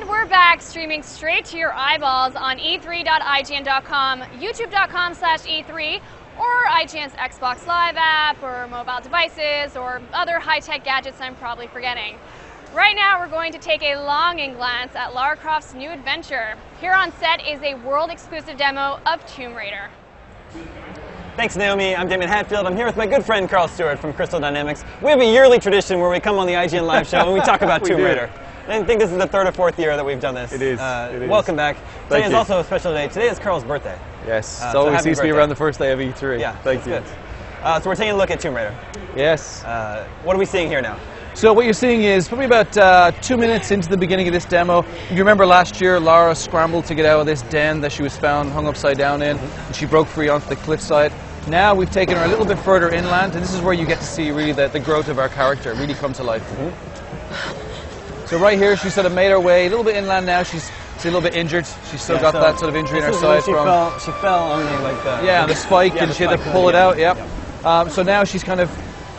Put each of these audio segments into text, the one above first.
And we're back streaming straight to your eyeballs on e3.ign.com, youtube.com/e3, or IGN's Xbox Live app, or mobile devices, or other high-tech gadgets I'm probably forgetting. Right now we're going to take a longing glance at Lara Croft's new adventure. Here on set is a world-exclusive demo of Tomb Raider. Thanks, Naomi. I'm Damon Hatfield. I'm here with my good friend Carl Stewart from Crystal Dynamics. We have a yearly tradition where we come on the IGN Live show and we talk about Tomb Raider. I think this is the third or fourth year that we've done this. It is. Welcome back. Today is also a special day. Today is Carl's birthday. Yes. It always seems to be around the first day of E3. Yeah. Thank you. Good. So we're taking a look at Tomb Raider. Yes. What are we seeing here now? So what you're seeing is probably about 2 minutes into the beginning of this demo. If you remember last year, Lara scrambled to get out of this den that she was found hung upside down in, and she broke free onto the cliffside. Now we've taken her a little bit further inland, and this is where you get to see really the growth of our character really come to life. So right here, she sort of made her way a little bit inland now. She's a little bit injured. She's still got that sort of injury in her side. She fell on the spike, and she had to pull it out. Yep. So now she's kind of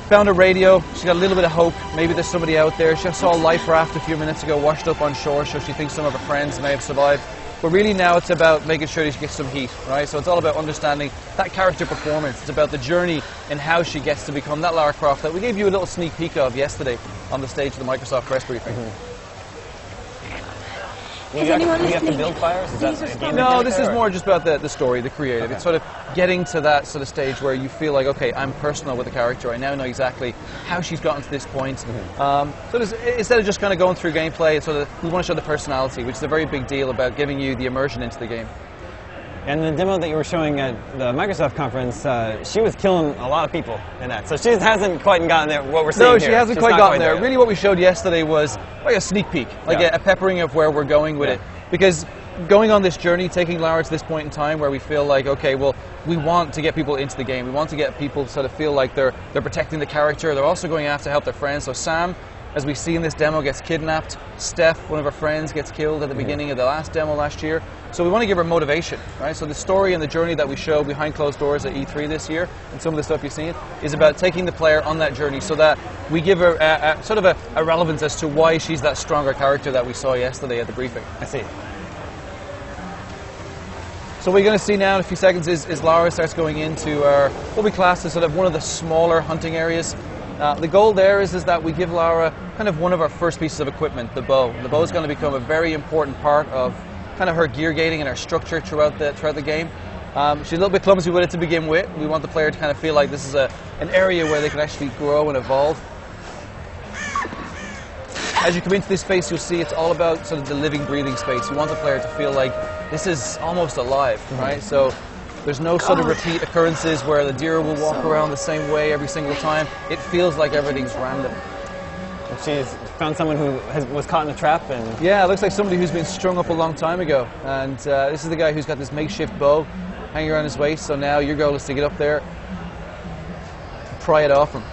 found a radio. She's got a little bit of hope. Maybe there's somebody out there. She saw a life raft a few minutes ago washed up on shore, so she thinks some of her friends may have survived. But really now it's about making sure that she gets some heat, right? So it's all about understanding that character performance. It's about the journey and how she gets to become that Lara Croft that we gave you a little sneak peek of yesterday on the stage of the Microsoft press briefing. Do you have to build fires? No, this is more just about the story, the creative. It's sort of getting to that sort of stage where you feel like, okay, I'm personal with the character. I now know exactly how she's gotten to this point. So instead of just kind of going through gameplay, it's sort of, we want to show the personality, which is a very big deal about giving you the immersion into the game. And the demo that you were showing at the Microsoft conference, she was killing a lot of people in that. So she hasn't quite gotten there, what we're seeing here. No, she hasn't quite gotten there. Really what we showed yesterday was like a sneak peek, like a peppering of where we're going with it. Because going on this journey, taking Lara to this point in time where we feel like, okay, well, we want to get people into the game. We want to get people to sort of feel like they're protecting the character. They're also going after to help their friends. So Sam, as we see in this demo, gets kidnapped. Steph, one of her friends, gets killed at the beginning of the last demo last year. So we want to give her motivation, right? So the story and the journey that we show behind closed doors at E3 this year, and some of the stuff you've seen, is about taking the player on that journey so that we give her sort of a relevance as to why she's that stronger character that we saw yesterday at the briefing. I see. So what you're going to see now in a few seconds is Lara starts going into our, what we class as sort of one of the smaller hunting areas. The goal there is that we give Lara kind of one of our first pieces of equipment, the bow. And the bow is going to become a very important part of kind of her gear gating and her structure throughout the game. She's a little bit clumsy with it to begin with. We want the player to kind of feel like this is an area where they can actually grow and evolve. As you come into this space, you'll see it's all about sort of the living, breathing space. We want the player to feel like this is almost alive, right? So there's no sort of repeat occurrences where the deer will walk around the same way every single time. It feels like everything's random. She's found someone who was caught in a trap, and yeah, it looks like somebody who's been strung up a long time ago. And this is the guy who's got this makeshift bow hanging around his waist. So now your goal is to get up there, pry it off him.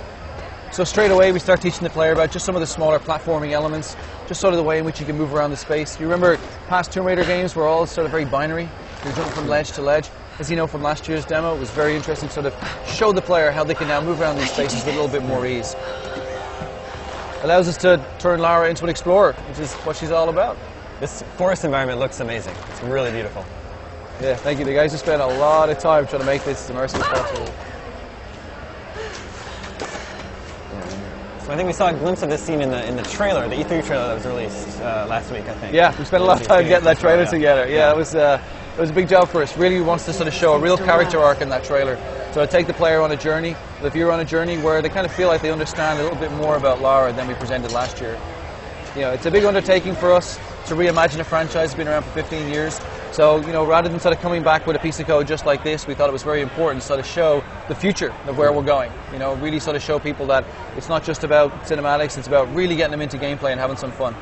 So straight away we start teaching the player about just some of the smaller platforming elements, just sort of the way in which you can move around the space. You remember past Tomb Raider games were all sort of very binary. You're jumping from ledge to ledge. As you know from last year's demo, it was very interesting to sort of show the player how they can now move around these spaces with a little bit more ease. Allows us to turn Lara into an explorer, which is what she's all about. This forest environment looks amazing. It's really beautiful. Yeah, thank you. The guys have spent a lot of time trying to make this as immersive as possible. So I think we saw a glimpse of this scene in the trailer, the E3 trailer that was released last week, I think. Yeah, we spent a lot of time getting that trailer together. Yeah, it was a big job for us. Really wants to sort of show a real character arc in that trailer. So take the player on a journey, the viewer on a journey where they kind of feel like they understand a little bit more about Lara than we presented last year. You know, it's a big undertaking for us to reimagine a franchise that's been around for 15 years. So, you know, rather than sort of coming back with a piece of code just like this, we thought it was very important to sort of show the future of where we're going. You know, really sort of show people that it's not just about cinematics, it's about really getting them into gameplay and having some fun.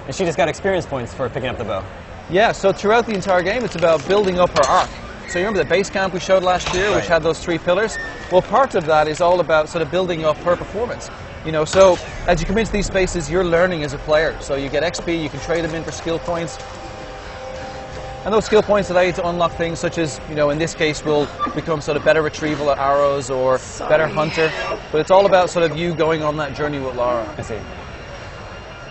And she just got experience points for picking up the bow. Yeah, so throughout the entire game, it's about building up her arc. So you remember the base camp we showed last year, which had those 3 pillars? Well, part of that is all about sort of building up her performance. You know, so as you come into these spaces, you're learning as a player. So you get XP, you can trade them in for skill points. And those skill points allow you to unlock things such as, you know, in this case, will become sort of better retrieval at arrows or better hunter. But it's all about sort of you going on that journey with Lara. I see.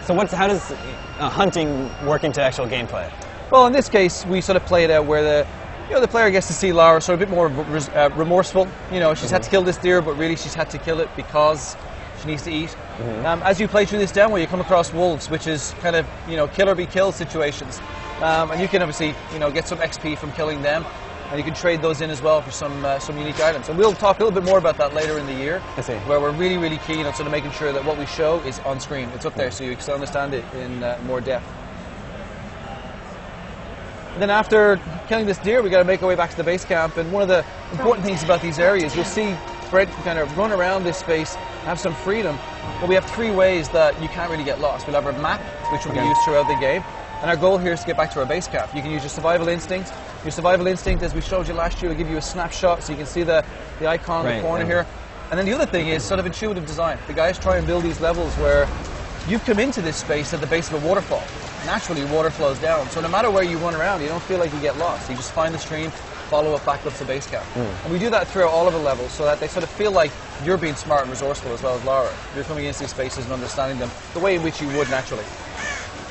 So how does hunting work into actual gameplay? Well, in this case, we sort of play it out where the player gets to see Lara sort of a bit more remorseful. She's had to kill this deer, but really she's had to kill it because she needs to eat. As you play through this demo, you come across wolves, which is kind of kill or be killed situations, and you can obviously get some XP from killing them, and you can trade those in as well for some unique items. And we'll talk a little bit more about that later in the year, where we're really, really keen on sort of making sure that what we show is on screen. It's up there so you can understand it in more depth. Then after killing this deer, we got to make our way back to the base camp. And one of the important things about these areas, you'll see Brett kind of run around this space, have some freedom. But we have 3 ways that you can't really get lost. We'll have our map, which will be used throughout the game. And our goal here is to get back to our base camp. You can use your survival instinct. Your survival instinct, as we showed you last year, will give you a snapshot so you can see the icon in the corner here. And then the other thing is sort of intuitive design. The guys try and build these levels where you've come into this space at the base of a waterfall. Naturally, water flows down. So no matter where you run around, you don't feel like you get lost. You just find the stream, follow it back up to base camp. And we do that throughout all of the levels so that they sort of feel like you're being smart and resourceful as well as Lara. You're coming into these spaces and understanding them the way in which you would naturally.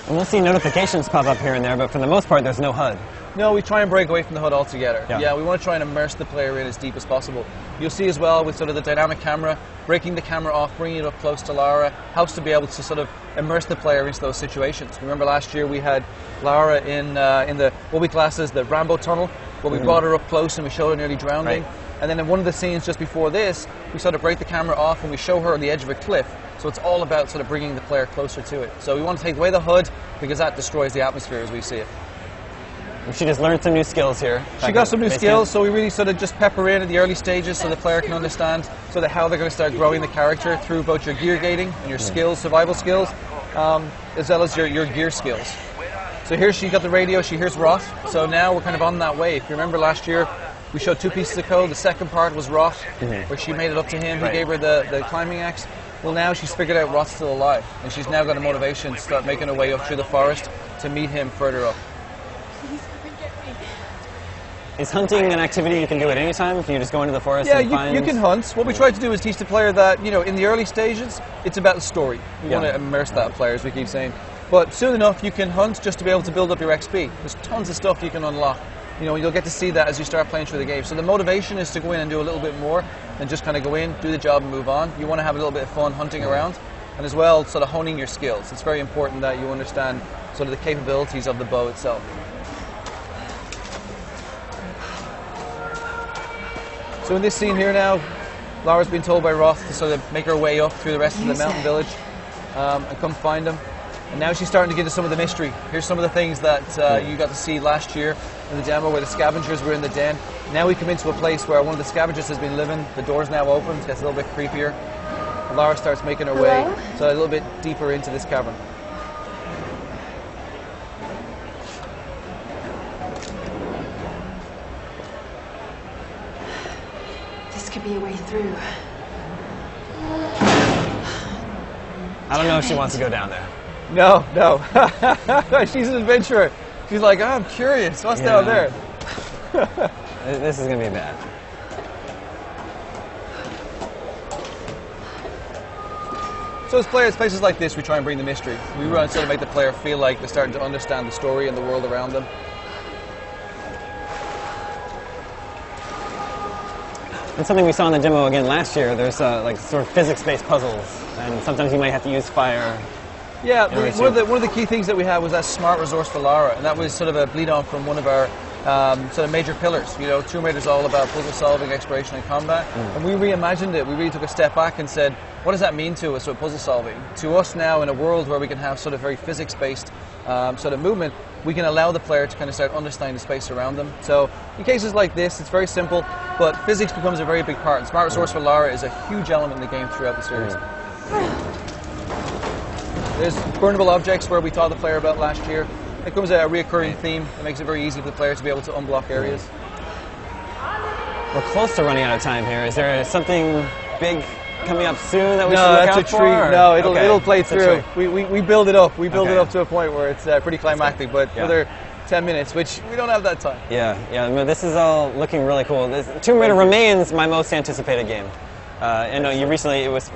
And we'll see notifications pop up here and there, but for the most part, there's no HUD. No, we try and break away from the HUD altogether. Yeah, we want to try and immerse the player in as deep as possible. You'll see as well with sort of the dynamic camera, breaking the camera off, bringing it up close to Lara, helps to be able to sort of immerse the player into those situations. Remember last year we had Lara in the what we class as the Rambo tunnel, where we brought her up close and we showed her nearly drowning. And then in one of the scenes just before this, we sort of break the camera off and we show her on the edge of a cliff. So it's all about sort of bringing the player closer to it. So we want to take away the HUD because that destroys the atmosphere as we see it. And she just learned some new skills here. She got some new skills, so we really sort of just pepper in at the early stages so the player can understand sort of how they're going to start growing the character through both your gear gating and your skills, survival skills, as well as your gear skills. So here she got the radio, she hears Roth, so now we're kind of on that way. If you remember last year, we showed 2 pieces of code. The second part was Roth, where she made it up to him, he gave her the climbing axe. Well, now she's figured out Roth's still alive, and she's now got a motivation to start making her way up through the forest to meet him further up. Is hunting an activity you can do at any time? Can you just go into the forest and find... Yeah, you can hunt. What we try to do is teach the player that, in the early stages, it's about the story. We want to immerse that player, as we keep saying. But soon enough, you can hunt just to be able to build up your XP. There's tons of stuff you can unlock. You'll get to see that as you start playing through the game. So the motivation is to go in and do a little bit more and just kind of go in, do the job and move on. You want to have a little bit of fun hunting around and as well sort of honing your skills. It's very important that you understand sort of the capabilities of the bow itself. So in this scene here now, Lara's been told by Roth to sort of make her way up through the rest of the mountain village and come find him. And now she's starting to get into some of the mystery. Here's some of the things that you got to see last year in the demo where the scavengers were in the den. Now we come into a place where one of the scavengers has been living. The door's now open, it gets a little bit creepier. And Lara starts making her way so a little bit deeper into this cavern. This could be a way through. I don't know if she wants to go down there. No. She's an adventurer. She's like, I'm curious. What's down there? This is going to be bad. So as players, places like this, we try and bring the mystery. We want to sort of make the player feel like they're starting to understand the story and the world around them. And something we saw in the demo again last year, there's like sort of physics-based puzzles, and sometimes you might have to use fire. Yeah, one of the key things that we had was that smart resource for Lara, and that was sort of a bleed on from one of our sort of major pillars. Tomb Raider is all about puzzle solving, exploration and combat, and we reimagined it. We really took a step back and said, what does that mean to us with puzzle solving? To us now, in a world where we can have sort of very physics-based sort of movement, we can allow the player to kind of start understanding the space around them. So in cases like this, it's very simple, but physics becomes a very big part. And smart resource for Lara is a huge element in the game throughout the series. There's burnable objects where we taught the player about last year. It becomes a reoccurring theme that makes it very easy for the player to be able to unblock areas. We're close to running out of time here. Is there something big coming up soon that we should look out for? No, it'll play through. We build it up. We build it up to a point where it's pretty climactic, but another 10 minutes, which we don't have that time. Yeah. This is all looking really cool. Tomb Raider remains my most anticipated game. I know you recently, it was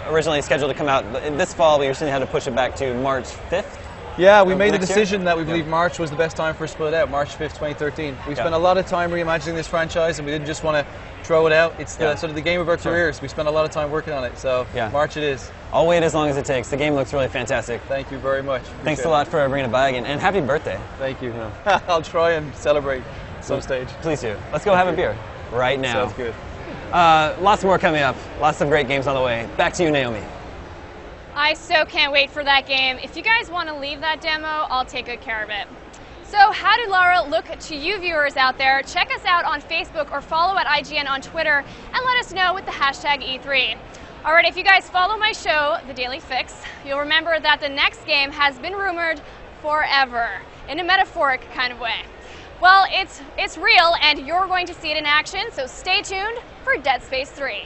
originally scheduled to come out this fall, but you recently had to push it back to March 5th. Yeah, we made the next decision year? that we believe March was the best time for us to put it out, March 5th, 2013. We spent a lot of time reimagining this franchise, and we didn't just want to throw it out. It's the, sort of the game of our careers. We spent a lot of time working on it, so March it is. I'll wait as long as it takes. The game looks really fantastic. Thank you very much. Thanks a lot for bringing it by again, and happy birthday. Thank you. I'll try and celebrate at some stage. Please do. Let's go have a beer right now. Sounds good. Lots more coming up. Lots of great games on the way. Back to you, Naomi. I so can't wait for that game. If you guys want to leave that demo, I'll take good care of it. So how did Lara look to you viewers out there? Check us out on Facebook or follow at IGN on Twitter and let us know with the hashtag E3. Alright, if you guys follow my show, The Daily Fix, you'll remember that the next game has been rumored forever, in a metaphoric kind of way. Well, it's real and you're going to see it in action, so stay tuned for Dead Space 3.